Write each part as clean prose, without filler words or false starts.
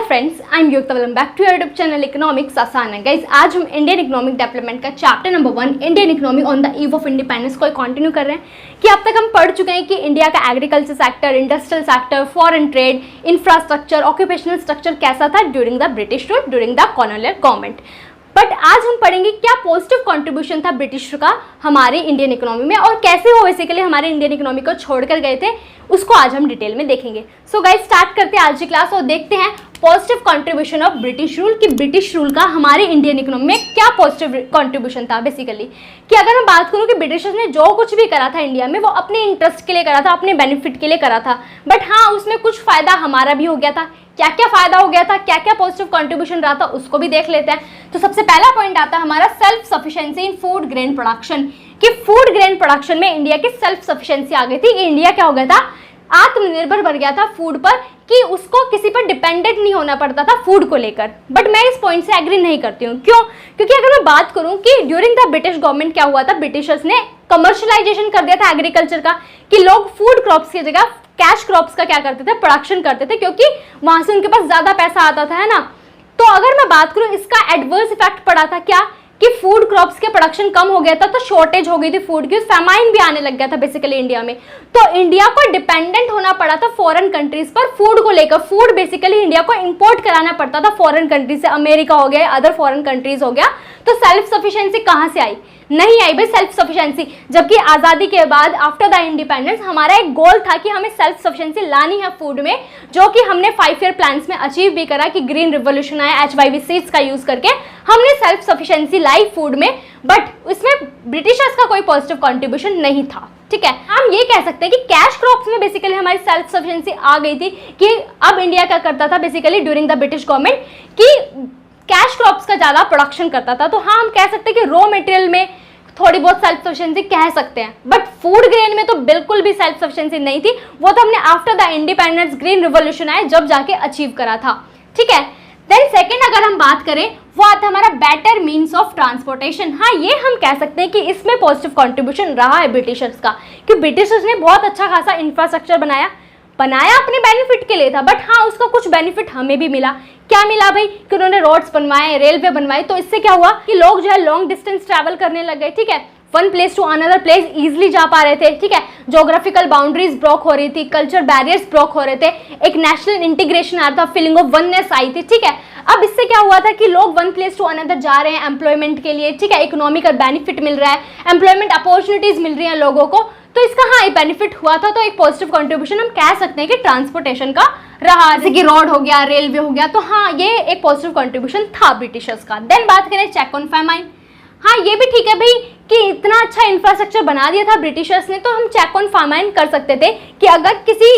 Friends, I am Yukta. Welcome back to YouTube channel economics आसान है। Guys, आज हम इंडियन इकोनॉमिक डेवलपमेंट का chapter number 1 Indian economy on the eve of independence को continue कर रहे हैं कि अब तक हम पढ़ चुके हैं कि इंडिया का agriculture sector, industrial sector, foreign trade, infrastructure, occupational structure कैसा था during the British rule, during the colonial government. But आज हम पढ़ेंगे क्या पॉजिटिव कंट्रीब्यूशन था ब्रिटिश का हमारे इंडियन इकोनॉमी में और कैसे वो बेसिकली हमारे इंडियन इकोनॉमी को छोड़कर गए थे, उसको आज हम डिटेल में देखेंगे। सो गाइस, स्टार्ट करते हैं आज की क्लास और देखते हैं positive contribution of British rule कि ब्रिटिश रूल का हमारे इंडियन इकोनॉमी में क्या पॉजिटिव कंट्रीब्यूशन था। बेसिकली कि अगर मैं बात करूं कि ब्रिटिशर्स ने जो कुछ भी करा था इंडिया में वो अपने इंटरेस्ट के लिए करा था, अपने बेनिफिट के लिए करा था, बट हाँ उसमें कुछ फायदा हमारा भी हो गया था। क्या क्या फायदा हो गया था, क्या क्या पॉजिटिव कंट्रीब्यूशन रहा था, उसको भी देख लेते हैं। तो सबसे पहला पॉइंट आता है हमारा सेल्फ सफिशिएंसी इन फूड ग्रेन प्रोडक्शन कि फूड ग्रेन प्रोडक्शन में इंडिया की सेल्फ सफिशिएंसी आ गई थी कि इंडिया क्या हो गया था, आत्मनिर्भर बन गया था फूड पर कि उसको किसी पर डिपेंडेंट नहीं होना पड़ता था फूड को लेकर। बट मैं इस पॉइंट से एग्री नहीं करती हूँ। क्यों? क्योंकि अगर मैं बात करूँ कि ड्यूरिंग द ब्रिटिश गवर्नमेंट क्या हुआ था, ब्रिटिशर्स ने कमर्शियलाइजेशन कर दिया था एग्रीकल्चर का कि लोग फूड क्रॉप्स की जगह कैश क्रॉप्स का क्या करते थे, प्रोडक्शन करते थे, क्योंकि वहां से उनके पास ज्यादा पैसा आता था, है ना। तो अगर मैं बात करूं इसका एडवर्स इफेक्ट पड़ा था क्या कि फूड क्रॉप्स के प्रोडक्शन कम हो गया था, तो शॉर्टेज हो गई थी फूड की, फेमाइन भी आने लग गया था बेसिकली इंडिया में। तो इंडिया को डिपेंडेंट होना पड़ा था फॉरेन कंट्रीज पर फूड को लेकर। फूड बेसिकली इंडिया को इंपोर्ट कराना पड़ता था फॉरेन कंट्रीज से, अमेरिका हो गया, अदर फॉरेन कंट्रीज हो गया। तो सेल्फ सफिशिएंसी कहां से आई? नहीं आई भाई सेल्फ सफिशिएंसी। जबकि आज़ादी के बाद आफ्टर द इंडिपेंडेंस हमारा एक गोल था कि हमें सेल्फ सफिशिएंसी लानी है फूड में, जो कि हमने 5 ईयर प्लान्स में अचीव भी करा कि ग्रीन रिवोल्यूशन आया, HYV सीड्स का यूज करके हमने सेल्फ सफिशिएंसी लाई फूड में। बट इसमें ब्रिटिशर्स का कोई पॉजिटिव कंट्रीब्यूशन नहीं था। ठीक है, हम ये कह सकते हैं कि कैश क्रॉप्स में बेसिकली हमारी सेल्फ सफिशिएंसी आ गई थी कि अब इंडिया क्या करता था basically during the British government कि कैश क्रॉप्स का ज्यादा प्रोडक्शन करता था। तो हाँ, हम कह सकते हैं कि रॉ मटेरियल में थोड़ी बहुत सेल्फ सफिशिएंसी कह सकते हैं, बट फूड ग्रेन में तो बिल्कुल भी सेल्फ सफिशिएंसी नहीं थी। वो तो हमने after the independence green revolution आए जब जाके अचीव करा था। ठीक है, देन सेकंड अगर हम बात करें वो आता है हमारा बेटर मीन्स ऑफ ट्रांसपोर्टेशन। हाँ, ये हम कह सकते हैं कि इसमें पॉजिटिव कंट्रीब्यूशन रहा है ब्रिटिशर्स का कि ब्रिटिशर्स ने बहुत अच्छा खासा इंफ्रास्ट्रक्चर बनाया अपने बेनिफिट के लिए था, बट हाँ उसका कुछ बेनिफिट हमें भी मिला। क्या मिला भाई कि उन्होंने रोड्स बनवाए, रेलवे बनवाई, तो इससे क्या हुआ कि लोग जो है लॉन्ग डिस्टेंस ट्रैवल करने लग गए। ठीक है, one place to another place easily जा पा रहे थे। ठीक है, ज्योग्राफिकल बाउंड्रीज ब्रोक हो रही थी, कल्चर बैरियर्स ब्रोक हो रहे थे, एक नेशनल इंटीग्रेशन आ रहा था, फीलिंग ऑफ वननेस आई थी। ठीक है, अब इससे क्या हुआ था कि लोग वन प्लेस टू अनदर जा रहे हैं एम्प्लॉयमेंट के लिए। ठीक है, इकोनॉमिकल बेनिफिट मिल रहा है, एम्प्लॉयमेंट अपॉर्चुनिटीज मिल रही है लोगों को, तो इसका हाँ एक बेनिफिट हुआ था। तो एक पॉजिटिव कंट्रीब्यूशन हम कह सकते हैं कि ट्रांसपोर्टेशन का रहा, जैसे कि रोड हो गया, रेलवे हो गया, तो हाँ ये एक पॉजिटिव कंट्रीब्यूशन था ब्रिटिशर्स का। देन बात करें चेक ऑन फेमाइन। हाँ, ये भी ठीक है भाई कि इतना अच्छा इंफ्रास्ट्रक्चर बना दिया था ब्रिटिशर्स ने, तो हम चेक ऑन फेमाइन कर सकते थे कि अगर किसी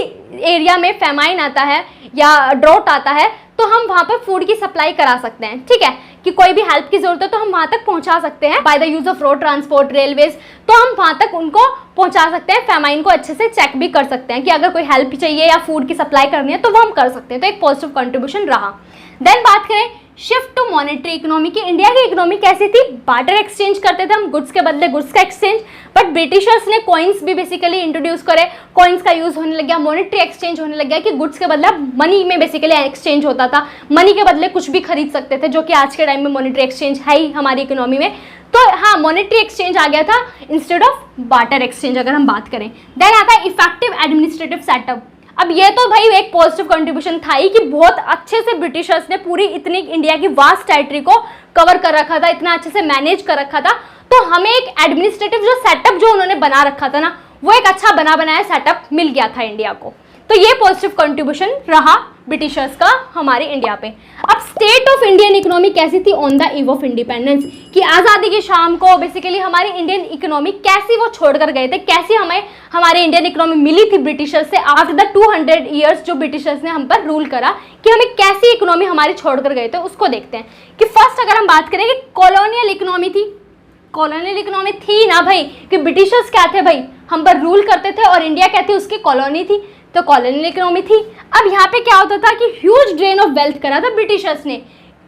एरिया में फेमाइन आता है या ड्रॉट आता है तो हम वहां पर फूड की सप्लाई करा सकते हैं। ठीक है, कि कोई भी हेल्प की जरूरत है तो हम वहां तक पहुंचा सकते हैं by the use of road transport, railways, तो हम वहां तक उनको पहुंचा सकते हैं। फेमाइन को अच्छे से चेक भी कर सकते हैं कि अगर कोई हेल्प चाहिए या फूड की सप्लाई करनी है तो वो हम कर सकते हैं। तो एक पॉजिटिव कंट्रीब्यूशन रहा। देन बात करें शिफ्ट टू मॉनेटरी इकोनॉमी की। इंडिया की इकोनॉमी कैसी थी? बार्टर एक्सचेंज करते थे हम, गुड्स के बदले गुड्स का एक्सचेंज। बट ब्रिटिशर्स ने कॉइन्स भी बेसिकली इंट्रोड्यूस करे, कॉइन्स का यूज होने लग गया, मॉनेटरी एक्सचेंज होने लग गया कि गुड्स के बदले मनी में बेसिकली एक्सचेंज होता था, मनी के बदले कुछ भी खरीद सकते थे, जो कि आज के टाइम में मॉनेटरी एक्सचेंज है ही हमारी इकोनॉमी में। तो हाँ, मॉनेटरी एक्सचेंज आ गया था इंस्टेड ऑफ बार्टर एक्सचेंज अगर हम बात करें। देन आता है इफेक्टिव एडमिनिस्ट्रेटिव सेटअप। अब ये तो भाई एक पॉजिटिव कंट्रीब्यूशन था ही कि बहुत अच्छे से ब्रिटिशर्स ने पूरी इतनी इंडिया की वास्ट टेरिटरी को कवर कर रखा था, इतना अच्छे से मैनेज कर रखा था। तो हमें एक एडमिनिस्ट्रेटिव जो सेटअप जो उन्होंने बना रखा था ना, वो एक अच्छा बना बनाया सेटअप मिल गया था इंडिया को। तो ये पॉजिटिव कंट्रीब्यूशन रहा ब्रिटिशर्स का हमारे इंडिया पे। अब स्टेट ऑफ इंडियन इकोनॉमी कैसी थी on the eve of independence कि आज़ादी की शाम को बेसिकली हमारी इंडियन इकोनॉमी कैसी वो छोड़कर गए थे, कैसी हमें हमारी इंडियन इकोनॉमी मिली थी ब्रिटिशर्स से आफ्टर द 200 ईयर्स जो ब्रिटिशर्स ने हम पर रूल करा, कि हमें कैसी इकोनॉमी हमारी छोड़कर गए थे उसको देखते हैं। कि फर्स्ट अगर हम बात करें कि कॉलोनियल इकोनॉमी थी, कॉलोनियल इकोनॉमी थी ना भाई, कि ब्रिटिशर्स क्या थे भाई, हम पर रूल करते थे और इंडिया क्या थी, उसकी कॉलोनी थी, तो कॉलोनियल इकोनॉमी थी। अब यहाँ पे क्या होता था कि ह्यूज ड्रेन ऑफ वेल्थ करा था ब्रिटिशर्स ने।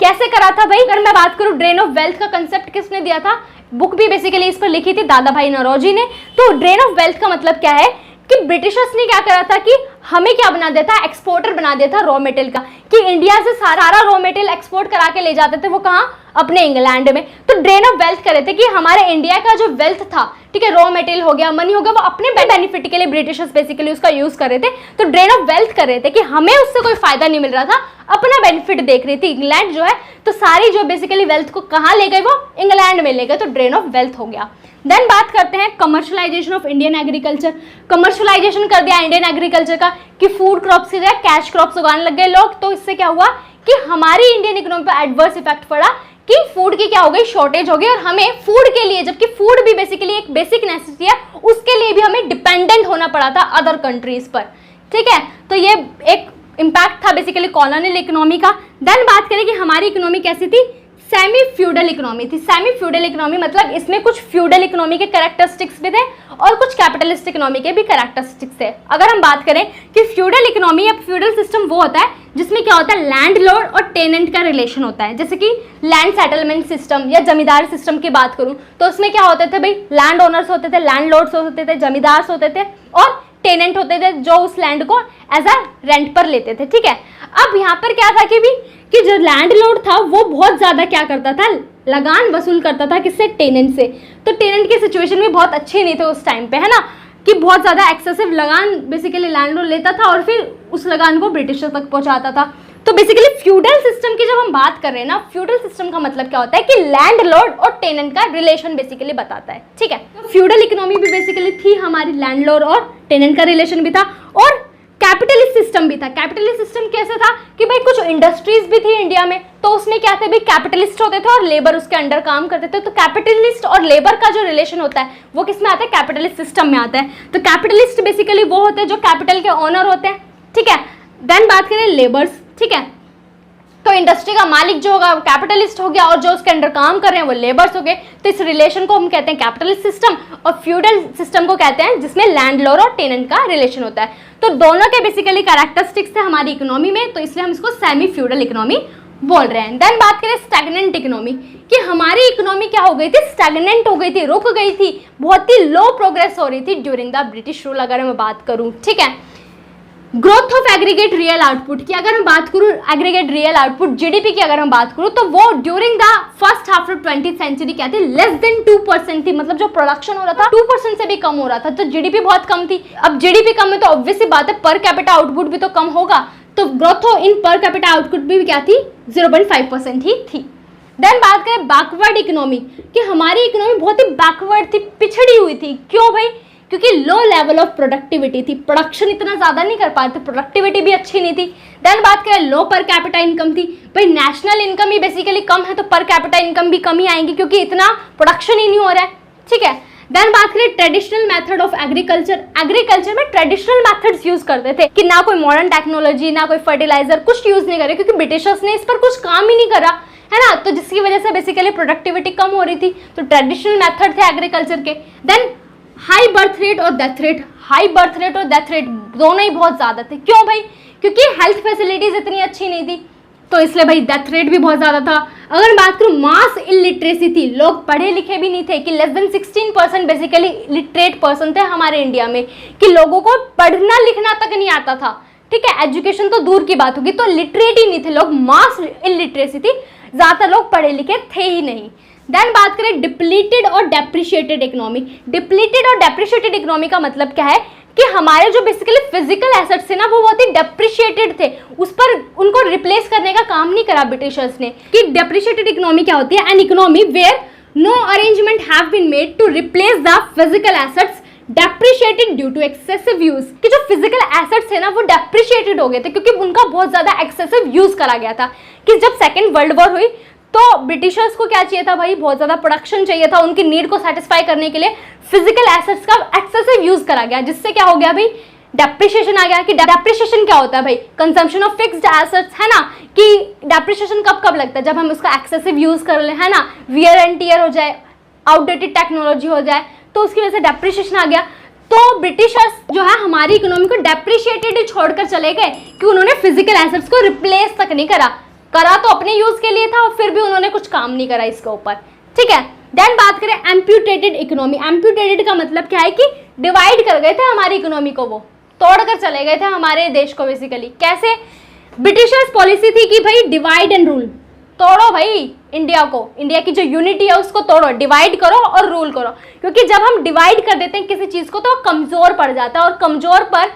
कैसे करा था भाई? अगर मैं बात करूँ ड्रेन ऑफ वेल्थ का कंसेप्ट किसने दिया था, बुक भी बेसिकली इस पर लिखी थी दादा भाई नौरोजी ने। तो ड्रेन ऑफ वेल्थ का मतलब क्या है कि ब्रिटिशर्स ने क्या करा था कि हमें क्या बना दिया था, एक्सपोर्टर बना दिया था रॉ मटेरियल का, कि इंडिया से सारा रॉ मटेरियल एक्सपोर्ट करा के ले जाते थे, वो कहाँ, अपने इंग्लैंड में। तो ड्रेन ऑफ वेल्थ कर रहे थे कि हमारे इंडिया का जो वेल्थ था, ठीक है, रॉ मटेरियल हो गया, मनी हो गया, वो अपने बेनिफिट के लिए ब्रिटिशर्स बेसिकली उसका यूज कर रहे थे। तो ड्रेन ऑफ वेल्थ कर रहे थे कि हमें उससे कोई फायदा नहीं मिल रहा था, अपना बेनिफिट देख रही थी इंग्लैंड जो है। तो सारी जो बेसिकली वेल्थ को कहाँ ले गए, वो इंग्लैंड में ले गए, तो ड्रेन ऑफ वेल्थ हो गया। देन बात करते हैं commercialisation of Indian agriculture. Commercialisation कर दिया इंडियन एग्रीकल्चर का कि फूड क्रॉप्स की जगह कैश क्रॉप्स उगाने लग गए लोग। तो इससे क्या हुआ कि हमारी इंडियन इकोनॉमी पर एडवर्स इफेक्ट पड़ा कि फूड की क्या हो गई, शॉर्टेज हो गई, और हमें फूड के लिए, जबकि फूड भी बेसिकली एक बेसिक नेसेसिटी है, उसके लिए भी हमें डिपेंडेंट होना पड़ा था अदर कंट्रीज पर, ठीक है। तो ये एक इम्पैक्ट था बेसिकली कॉलोनियल इकोनॉमी का। देन बात करें कि हमारी इकोनॉमी कैसी थी, सेमी फ्यूडल इकोनॉमी थी। सेमी फ्यूडल इकोनॉमी मतलब इसमें कुछ फ्यूडल इकोनॉमी के कैरेक्टरिस्टिक्स भी थे और कुछ कैपिटलिस्ट इकोनॉमी के भी कैरेक्टरिस्टिक्स थे। अगर हम बात करें कि फ्यूडल इकोनॉमी या फ्यूडल सिस्टम वो होता है जिसमें क्या होता है, लैंडलॉर्ड और टेनेंट का रिलेशन होता है। जैसे कि लैंड सेटलमेंट सिस्टम या जमींदार सिस्टम की बात करूं तो उसमें क्या होते थे भाई, लैंड ओनर्स होते थे, लैंडलॉर्ड्स होते थे, जमींदार होते थे और टेनेंट होते थे जो उस लैंड को एज अ रेंट पर लेते थे, ठीक है। अब यहाँ पर क्या था कि जो लैंडलॉर्ड था वो बहुत ज्यादा क्या करता था, लगान वसूल करता था, किससे, टेनेंट से। तो टेनेंट की सिचुएशन भी बहुत अच्छी नहीं थी उस टाइम पे, है ना, कि बहुत ज्यादा एक्सेसिव लगान बेसिकली लैंडलॉर्ड लेता था और फिर उस लगान को ब्रिटिशर तक पहुंचाता था। तो बेसिकली फ्यूडल सिस्टम की जब हम बात कर रहे हैं ना, फ्यूडल सिस्टम का मतलब क्या होता है कि लैंडलॉर्ड और टेनेंट का रिलेशन बेसिकली बताता है, ठीक है। तो फ्यूडल इकोनॉमी भी बेसिकली थी हमारी, लैंडलॉर्ड और टेनेंट का रिलेशन भी था, और कैपिटलिस्ट सिस्टम भी था। कैपिटलिस्ट सिस्टम कैसे था कि भाई कुछ इंडस्ट्रीज भी थी इंडिया में, तो उसमें क्या थे भाई, कैपिटलिस्ट होते थे और लेबर उसके अंडर काम करते थे। तो कैपिटलिस्ट और लेबर का जो रिलेशन होता है वो किस में आता है, कैपिटलिस्ट सिस्टम में आता है। तो कैपिटलिस्ट बेसिकली वो होते हैं जो कैपिटल के ओनर होते हैं, ठीक है। देन बात करें लेबर्स, ठीक है, तो इंडस्ट्री का मालिक जो होगा वो कैपिटलिस्ट हो गया और जो उसके अंडर काम कर रहे हैं वो लेबर्स हो गए। तो इस रिलेशन को हम कहते हैं कैपिटलिस्ट सिस्टम, और फ्यूडल सिस्टम को कहते हैं जिसमें लैंडलॉर्ड और टेनेंट का रिलेशन होता है। तो दोनों के बेसिकली कैरेक्टरिस्टिक्स थे हमारी इकोनॉमी में, तो इसलिए हम इसको सेमी फ्यूडल इकोनॉमी बोल रहे हैं। देन बात करें स्टैग्नेंट इकोनॉमी, कि हमारी इकोनॉमी क्या हो गई थी, स्टैग्नेंट हो गई थी, रुक गई थी, बहुत ही लो प्रोग्रेस हो रही थी ड्यूरिंग द ब्रिटिश रूल। अगर मैं बात करूं, ठीक है, growth of aggregate real output की अगर मैं बात करूं, एग्रीगेट रियल आउटपुट जीडीपी की अगर मैं बात करूं, तो वो during the first half of 20th century क्या थी, लेस देन 2% थी। मतलब जो प्रोडक्शन हो रहा था 2% से भी कम हो रहा था, तो जीडीपी बहुत कम थी। अब जीडीपी कम है तो ऑब्वियसली बात है पर कैपिटा आउटपुट भी तो कम होगा, तो growth in per capita output भी क्या थी, 0.5% ही थी। देन बात करें बैकवर्ड इकोनॉमी, कि हमारी इकोनॉमी बहुत ही बैकवर्ड थी, पिछड़ी हुई थी। क्यों भाई, क्योंकि लो लेवल ऑफ प्रोडक्टिविटी थी, प्रोडक्शन इतना ज्यादा नहीं कर पाते, प्रोडक्टिविटी भी अच्छी नहीं थी। देन बात करें लो पर कैपिटा इनकम थी, भाई नेशनल इनकम ही बेसिकली कम है तो पर कैपिटा इनकम भी कम ही आएंगी क्योंकि इतना प्रोडक्शन ही नहीं हो रहा है, ठीक है। देन बात करें traditional method of agriculture, agriculture में ट्रेडिशनल मेथड्स यूज करते थे, कि ना कोई मॉडर्न टेक्नोलॉजी, ना कोई फर्टिलाइजर, कुछ यूज नहीं करे क्योंकि ब्रिटिशर्स ने इस पर कुछ काम ही नहीं करा, है ना, तो जिसकी वजह से बेसिकली प्रोडक्टिविटी कम हो रही थी। तो ट्रेडिशनल मेथड थे एग्रीकल्चर के। देन हाई बर्थ रेट और death rate, high birth rate और डेथ रेट दोनों ही बहुत ज्यादा थे। क्यों भाई, क्योंकि हेल्थ फैसिलिटीज इतनी अच्छी नहीं थी, तो इसलिए भाई डेथ रेट भी बहुत ज्यादा था। अगर बात करूं मास इलिटरेसी थी, लोग पढ़े लिखे भी नहीं थे, कि less than 16% basically literate person थे हमारे इंडिया में, कि लोगों को पढ़ना लिखना तक नहीं आता था, ठीक है, एजुकेशन तो दूर की बात होगी, तो लिटरेट ही नहीं थे लोग, मास इलिटरेसी थी, ज्यादातर लोग पढ़े लिखे थे ही नहीं। देन बात करें डिप्लीटेड और डेप्रिशिएटेड इकोनॉमी। डिप्लीटेड और डेप्रिशिएटेड इकोनॉमी का मतलब क्या है कि हमारे जो बेसिकली फिजिकल एसेट्स थे ना वो बहुत ही डेप्रिशिएटेड थे, उस पर उनको रिप्लेस करने का काम नहीं करा ब्रिटिशर्स ने। कि डेप्रिशिएटेड इकोनॉमी क्या होती है, an economy where no arrangement have been made to replace the physical assets depreciated due to excessive use, कि जो फिजिकल एसेट्स है ना वो डेप्रिशिएटेड हो गए थे क्योंकि उनका बहुत ज्यादा एक्सेसिव यूज करा गया था। कि जब सेकेंड वर्ल्ड वॉर हुई तो ब्रिटिशर्स को क्या चाहिए था भाई, बहुत ज्यादा प्रोडक्शन चाहिए था, उनकी नीड को सेटिस्फाई करने के लिए फिजिकल एसेट्स का एक्सेसिव यूज करा गया, जिससे क्या हो गया भाई, डेप्रिशिएशन आ गया। कि डेप्रिशिएशन क्या होता है भाई, कंजम्पशन ऑफ फिक्स्ड एसेट्स, है ना, कि डेप्रिशिएशन कब कब लगता है, जब हम उसका एक्सेसिव यूज कर ले, है ना, वियर एंड टियर हो जाए, आउटडेटेड टेक्नोलॉजी हो जाए, तो उसकी वजह से डेप्रिशिएशन आ गया। तो ब्रिटिशर्स जो है हमारी इकोनॉमी को डेप्रिशिएटेड ही छोड़कर चले गए कि उन्होंने फिजिकल एसेट्स को रिप्लेस तक नहीं करा तो अपने यूज के लिए था और फिर भी उन्होंने कुछ काम नहीं करा इसके ऊपर, ठीक है। देन बात करें एम्प्यूटेटेड इकोनॉमी। एम्प्यूटेटेड का मतलब क्या है कि डिवाइड कर गए थे हमारी इकोनॉमी को, वो तोड़ कर चले गए थे हमारे देश को बेसिकली। कैसे, ब्रिटिशर्स पॉलिसी थी कि भाई डिवाइड एंड रूल, तोड़ो भाई इंडिया को, इंडिया की जो यूनिटी है उसको तोड़ो, डिवाइड करो और रूल करो, क्योंकि जब हम डिवाइड कर देते हैं किसी चीज को तो कमजोर पड़ जाता है और कमजोर पर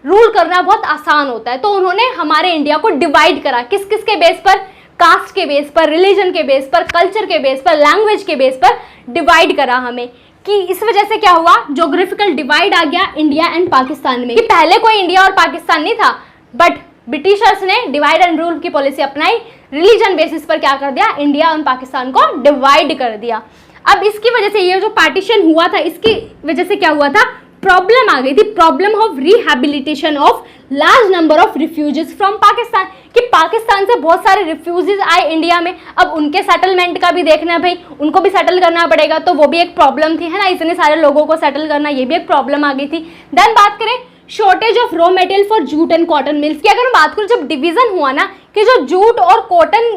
रूल करना बहुत आसान होता है। तो उन्होंने हमारे इंडिया को डिवाइड करा, किस किस के बेस पर, कास्ट के बेस पर, रिलीजन के बेस पर, कल्चर के बेस पर, लैंग्वेज के बेस पर डिवाइड करा हमें, कि इस वजह से क्या हुआ, ज्योग्राफिकल डिवाइड आ गया इंडिया एंड पाकिस्तान में, कि पहले कोई इंडिया और पाकिस्तान नहीं था, बट ब्रिटिशर्स ने डिवाइड एंड रूल की पॉलिसी अपनाई, रिलीजन बेसिस पर क्या कर दिया, इंडिया और पाकिस्तान को डिवाइड कर दिया। अब इसकी वजह से ये जो पार्टीशन हुआ था, इसकी वजह से क्या हुआ था, प्रॉब्लम आ गई थी, problem of rehabilitation of large number of refugees from Pakistan, कि पाकिस्तान से बहुत सारे रिफ्यूजीज आए इंडिया में, अब उनके सेटलमेंट का भी देखना है भाई, उनको भी सेटल करना पड़ेगा, तो वो भी एक प्रॉब्लम थी, है ना, इतने सारे लोगों को सेटल करना, ये भी एक प्रॉब्लम आ गई थी। देन बात करें shortage of raw material for jute and cotton mills की, अगर हम बात करें जब डिवीजन हुआ ना, कि जो जूट और कॉटन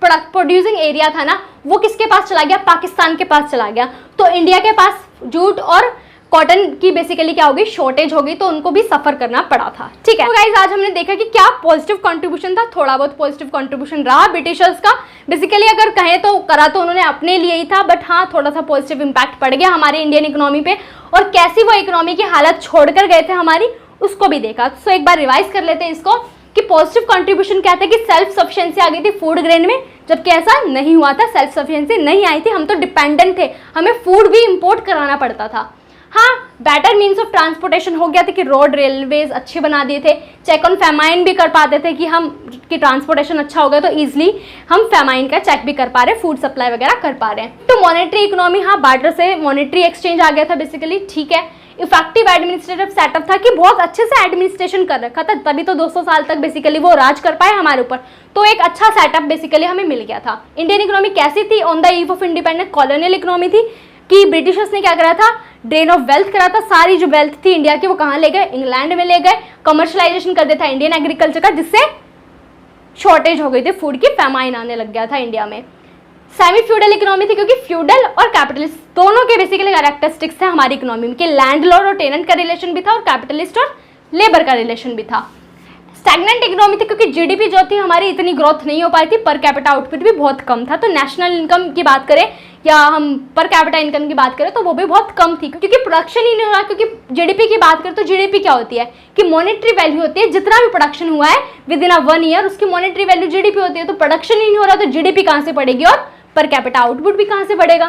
प्रोड्यूसिंग एरिया था ना, वो किसके पास चला गया, पाकिस्तान के पास चला गया, तो इंडिया के पास जूट और कॉटन की बेसिकली क्या होगी, शॉर्टेज होगी, तो उनको भी सफर करना पड़ा था। ठीक है, तो गाइस आज हमने देखा कि क्या पॉजिटिव कंट्रीब्यूशन था, थोड़ा बहुत पॉजिटिव कंट्रीब्यूशन रहा ब्रिटिशर्स का, बेसिकली अगर कहें तो करा तो उन्होंने अपने लिए ही था, बट हाँ थोड़ा सा पॉजिटिव इंपैक्ट पड़ गया हमारे इंडियन इकोनॉमी पे, और कैसी वो इकोनॉमी की हालत छोड़कर गए थे हमारी, उसको भी देखा। सो एक बार रिवाइज कर लेते हैं इसको, कि पॉजिटिव कंट्रीब्यूशन क्या था, कि सेल्फ सफिशिएंसी आ गई थी फूड ग्रेन में, जबकि ऐसा नहीं हुआ था, सेल्फ सफिशिएंसी नहीं आई थी, हम तो डिपेंडेंट थे, हमें फूड भी इंपोर्ट कराना पड़ता था। हाँ, बेटर मीन्स ऑफ ट्रांसपोर्टेशन हो गया था, कि रोड रेलवेज अच्छे बना दिए थे, चेक ऑन फेमाइन भी कर पाते थे, कि हम कि ट्रांसपोर्टेशन अच्छा हो गया तो ईजिली हम फेमाइन का चेक भी कर पा रहे हैं, फूड सप्लाई वगैरह कर पा रहे हैं। तो मॉनेटरी इकोनॉमी, हाँ बार्टर से मॉनेटरी एक्सचेंज आ गया था बेसिकली, ठीक है। इफेक्टिव एडमिनिस्ट्रेटिव सेटअप था, कि बहुत अच्छे से एडमिनिस्ट्रेशन कर रखा था, तभी तो 200 साल तक बेसिकली वो राज कर पाए हमारे ऊपर, तो एक अच्छा सेटअप बेसिकली हमें मिल गया था। इंडियन इकोनॉमी कैसी थी, on the eve of independence colonial economy थी, कि ब्रिटिशर्स ने क्या करा था, ड्रेन ऑफ वेल्थ करा था, सारी जो वेल्थ थी इंडिया की वो कहाँ ले गए, इंग्लैंड में ले गए, कमर्शलाइजेशन कर दिया था इंडियन एग्रीकल्चर का, जिससे शॉर्टेज हो गई थी फूड की, फेमाइन आने लग गया था इंडिया में। सेमी फ्यूडल इकोनॉमी थी, क्योंकि फ्यूडल और कैपिटलिस्ट दोनों के बेसिकली कैरेक्टरिस्टिक्स थे हमारी इकोनॉमी में, कि लैंडलॉर्ड और टेनेंट का रिलेशन भी था और कैपिटलिस्ट और लेबर का रिलेशन भी था। स्टैग्नेंट इकोनॉमी थी, क्योंकि जीडीपी जो थी हमारी इतनी ग्रोथ नहीं हो पाई थी, पर कैपिटा आउटपुट भी बहुत कम था, तो नेशनल इनकम की बात करें या हम पर कैपिटा इनकम की बात करें तो वो भी बहुत कम थी, क्योंकि प्रोडक्शन ही नहीं हो रहा। क्योंकि जीडीपी की बात करें तो जीडीपी क्या होती है, कि मॉनेटरी वैल्यू होती है, जितना भी प्रोडक्शन हुआ है विद इन 1 ईयर उसकी मॉनेटरी वैल्यू जीडीपी होती है, तो प्रोडक्शन ही नहीं हो रहा तो जीडीपी कहाँ से बढ़ेगी और पर कैपिटा आउटपुट भी कहाँ से बढ़ेगा।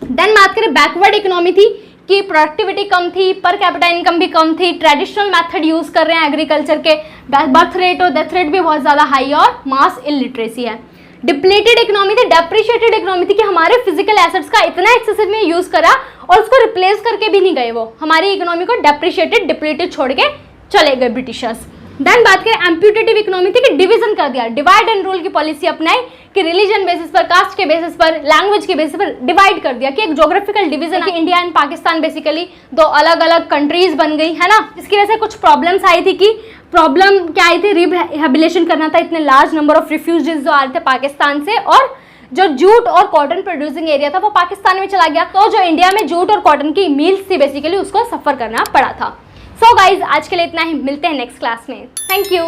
देन बात करें बैकवर्ड इकोनॉमी थी, कि प्रोडक्टिविटी कम थी, पर कैपिटा इनकम भी कम थी, ट्रेडिशनल मेथड यूज कर रहे हैं एग्रीकल्चर के, बर्थ रेट और डेथ रेट भी बहुत ज़्यादा हाई और मास इलिटरेसी है। डिप्लीटेड इकोनॉमी थी, डेप्रिशिएटेड इकोनॉमी थी, कि हमारे फिजिकल एसेट्स का इतना एक्सेसिव में यूज करा और उसको रिप्लेस करके भी नहीं गए, वो हमारी इकोनॉमी को डेप्रिशिएटेड डिप्लीटेड छोड़ के चले गए ब्रिटिशर्स। देन बात करें एम्प्यूटेटिव इकोनॉमी थी, कि डिवीजन कर दिया, डिवाइड एंड रूल की पॉलिसी अपनाई, कि रिलीजन बेसिस पर, कास्ट के बेसिस पर, लैंग्वेज के बेसिस पर डिवाइड कर दिया, कि एक ज्योग्राफिकल डिवीजन है, इंडिया एंड पाकिस्तान बेसिकली 2 अलग अलग कंट्रीज बन गई है ना, जिसकी वजह से कुछ प्रॉब्लम्स आई थी, कि प्रॉब्लम क्या आई थी, रिहेबिलिटेशन करना था, इतने लार्ज नंबर ऑफ रिफ्यूजीज जो आ रहे थे पाकिस्तान से, और जो जूट और कॉटन प्रोड्यूसिंग एरिया था वो पाकिस्तान में चला गया, तो जो इंडिया में जूट और कॉटन की मिल्स थी बेसिकली उसको सफर करना पड़ा था। सो गाइज आज के लिए इतना ही, मिलते हैं नेक्स्ट क्लास में, थैंक यू।